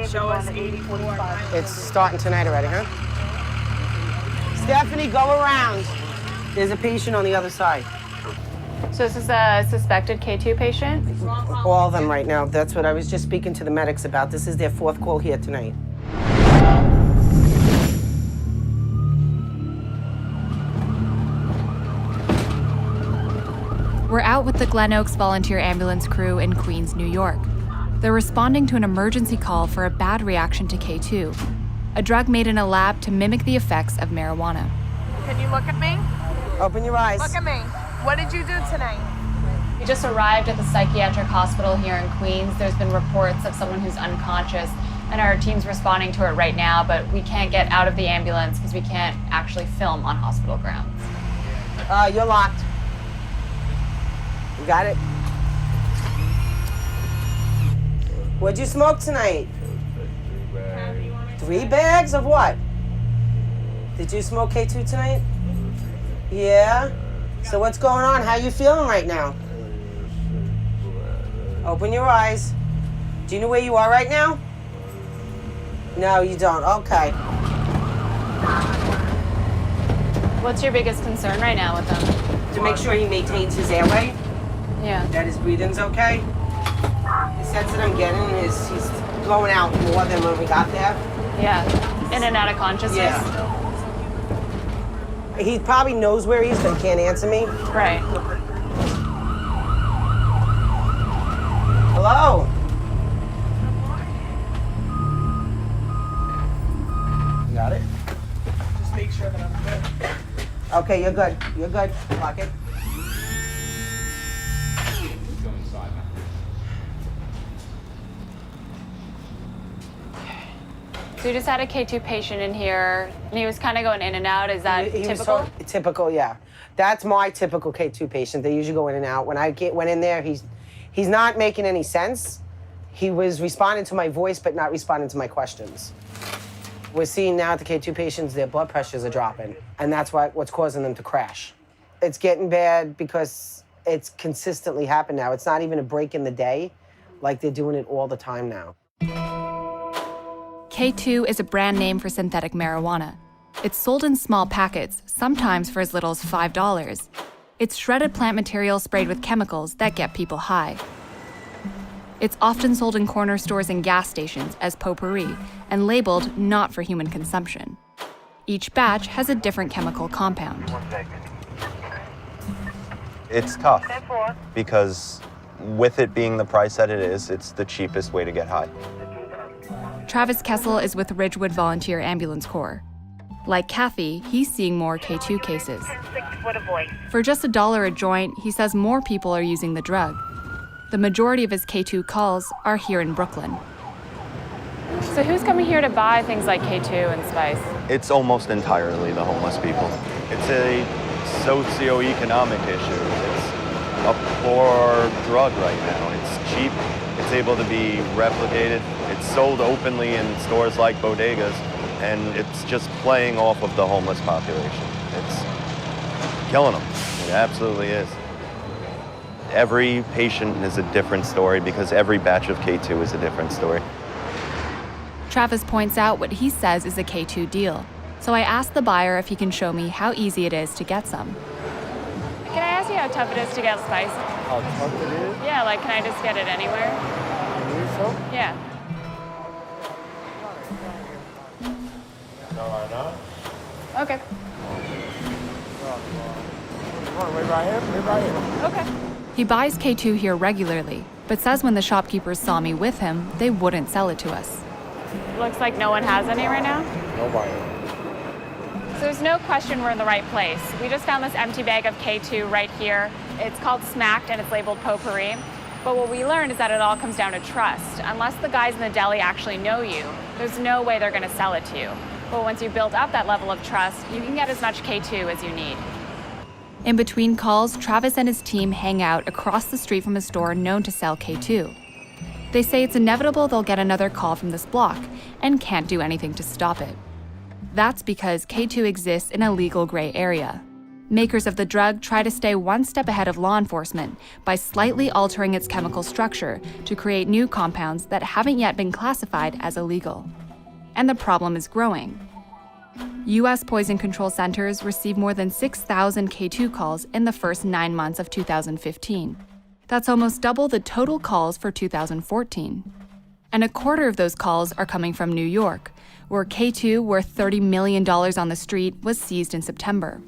Show us 84. It's starting tonight already, huh? Stephanie, go around. There's a patient on the other side. So this is a suspected K2 patient? All of them right now. That's what I was just speaking to the medics about. This is their 4th call here tonight. We're out with the Glen Oaks Volunteer Ambulance crew in Queens, New York. They're responding to an emergency call for a bad reaction to K2, a drug made in a lab to mimic the effects of marijuana. Can you look at me? Open your eyes. Look at me. What did you do tonight? We just arrived at the psychiatric hospital here in Queens. There's been reports of someone who's unconscious, and our team's responding to it right now, but we can't get out of the ambulance because we can't actually film on hospital grounds. You're locked. You got it? What'd you smoke tonight? 3 bags of what? Did you smoke K2 tonight? Yeah? So what's going on? How you feeling right now? Open your eyes. Do you know where you are right now? No, you don't. Okay. What's your biggest concern right now with him? To make sure he maintains his airway, Yeah. that his breathing's okay. The sense that I'm getting is he's blowing out more than when we got there. Yeah. In and out of consciousness? Yeah. He probably knows where he is, but he can't answer me. Right. Hello? You got it? Just make sure that I'm good. Okay, you're good. You're good. Lock it. So you just had a K2 patient in here, and he was kind of going in and out. Is that He was typical? typical, yeah. That's my typical K2 patient. They usually go in and out. When I went in there, he's not making any sense. He was responding to my voice, but not responding to my questions. We're seeing now at the K2 patients, their blood pressures are dropping, and that's what's causing them to crash. It's getting bad because it's consistently happened now. It's not even a break in the day, like they're doing it all the time now. K2 is a brand name for synthetic marijuana. It's sold in small packets, sometimes for as little as $5. It's shredded plant material sprayed with chemicals that get people high. It's often sold in corner stores and gas stations as potpourri and labeled not for human consumption. Each batch has a different chemical compound. It's tough because with it being the price that it is, it's the cheapest way to get high. Travis Kessel is with Ridgewood Volunteer Ambulance Corps. Like Kathy, he's seeing more K2 cases. For just $1 a joint, he says more people are using the drug. The majority of his K2 calls are here in Brooklyn. So who's coming here to buy things like K2 and spice? It's almost entirely the homeless people. It's a socioeconomic issue. It's a poor drug right now. It's cheap. It's able to be replicated. It's sold openly in stores like bodegas, and it's just playing off of the homeless population. It's killing them. It absolutely is. Every patient is a different story because every batch of K2 is a different story. Travis points out what he says is a K2 deal. So I asked the buyer if he can show me how easy it is to get some. Can I ask you how tough it is to get spice? How tough it is? Yeah, like can I just get it anywhere? You need some? Yeah. No, right now? Okay. Wait right here, wait right here. Okay. He buys K2 here regularly, but says when the shopkeepers saw me with him, they wouldn't sell it to us. Looks like no one has any right now. Nobody. So there's no question we're in the right place. We just found this empty bag of K2 right here. It's called Smacked and it's labeled potpourri. But what we learned is that it all comes down to trust. Unless the guys in the deli actually know you, there's no way they're going to sell it to you. But once you build up that level of trust, you can get as much K2 as you need. In between calls, Travis and his team hang out across the street from a store known to sell K2. They say it's inevitable they'll get another call from this block and can't do anything to stop it. That's because K2 exists in a legal gray area. Makers of the drug try to stay one step ahead of law enforcement by slightly altering its chemical structure to create new compounds that haven't yet been classified as illegal. And the problem is growing. U.S. poison control centers received more than 6,000 K2 calls in the first 9 months of 2015. That's almost double the total calls for 2014. And a quarter of those calls are coming from New York, where K2, worth $30 million on the street, was seized in September.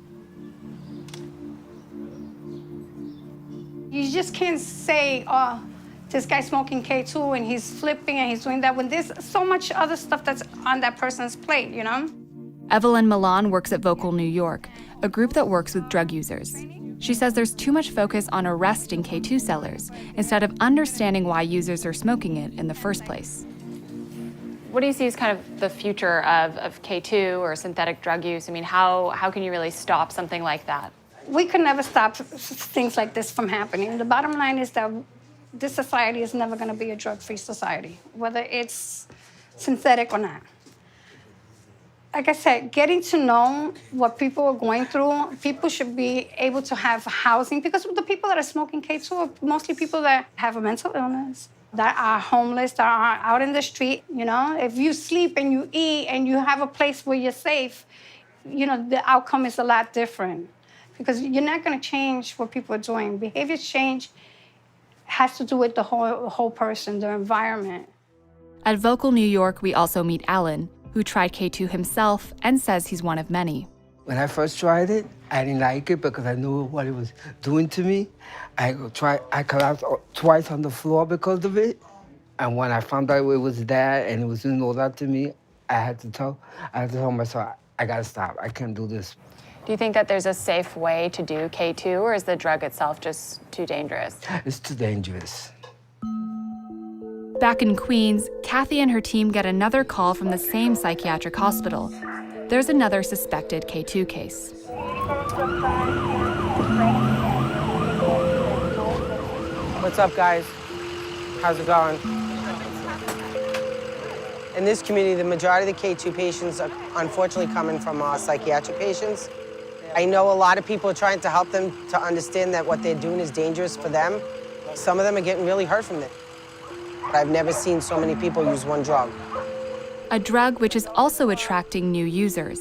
You just can't say, oh, this guy's smoking K2 and he's flipping and he's doing that when there's so much other stuff that's on that person's plate, you know? Evelyn Milan works at Vocal New York, a group that works with drug users. She says there's too much focus on arresting K2 sellers instead of understanding why users are smoking it in the first place. What do you see as kind of the future of K2 or synthetic drug use? I mean, how can you really stop something like that? We could never stop things like this from happening. The bottom line is that this society is never going to be a drug-free society, whether it's synthetic or not. Like I said, getting to know what people are going through, people should be able to have housing, because the people that are smoking K2 are mostly people that have a mental illness, that are homeless, that are out in the street, you know? If you sleep and you eat and you have a place where you're safe, you know, the outcome is a lot different, because you're not going to change what people are doing. Behavior change has to do with the whole person, the environment. At Vocal New York, we also meet Alan, who tried K2 himself and says he's one of many. When I first tried it, I didn't like it because I knew what it was doing to me. I collapsed twice on the floor because of it. And when I found out it was that and it was doing all that to me, I had to tell myself, I gotta stop. I can't do this. Do you think that there's a safe way to do K2, or is the drug itself just too dangerous? It's too dangerous. Back in Queens, Kathy and her team get another call from the same psychiatric hospital. There's another suspected K2 case. What's up, guys? How's it going? In this community, the majority of the K2 patients are unfortunately coming from psychiatric patients. I know a lot of people are trying to help them to understand that what they're doing is dangerous for them. Some of them are getting really hurt from it. I've never seen so many people use one drug. A drug which is also attracting new users.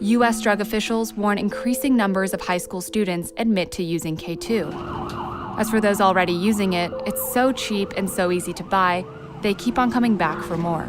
U.S. drug officials warn increasing numbers of high school students admit to using K2. As for those already using it, it's so cheap and so easy to buy, they keep on coming back for more.